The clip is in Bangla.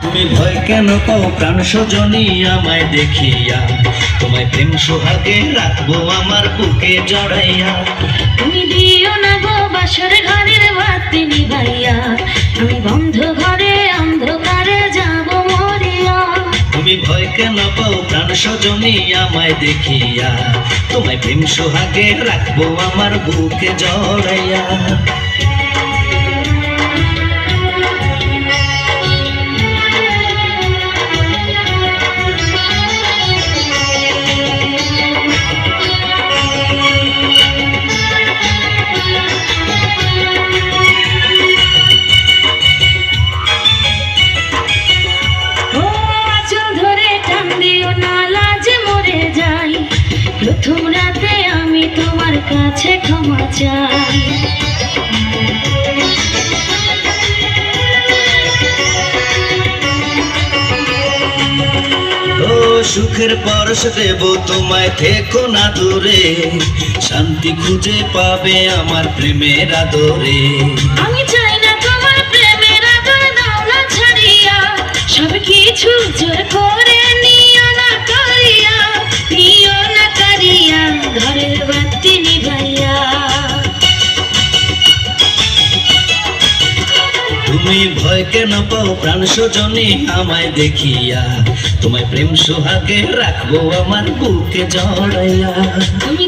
তুমি ভয় কেন পাও প্রাণ সজনী আমায় দেখিয়া, তোমায় প্রেম সোহাগে রাখবো আমার বুকে জড়াইয়া। তুমি দিও না গো বাসর ঘরের বাতি নিভাইয়া, আমি বন্ধ ঘরে অন্ধকারে যাব মরিয়া। তুমি ভয় কেন পাও প্রাণ সজনী আমায় দেখিয়া, তোমায় প্রেম সোহাগে রাখবো আমার বুকে জড়াইয়া। প্রথম রাতে আমি তোমার কাছে ক্ষমা চাই। ও সুখের পরশ দেব তোমায়, থেকো না দূরে, শান্তি খুঁজে পাবে আমার প্রেমের আদরে। আমি চাই না তোমার প্রেমের আদর দাও না ছাড়িয়া, সব কিছু জোর করে নিও না করিয়া, নিও না করিয়া ঘরের বাতি নিভাইয়া। তুমি ভয় কেন পাও প্রাণ সজনী আমায় দেখিয়া, তোমায় প্রেম সোহাগে রাখবো আমার বুকে জড়াইয়া। তুমি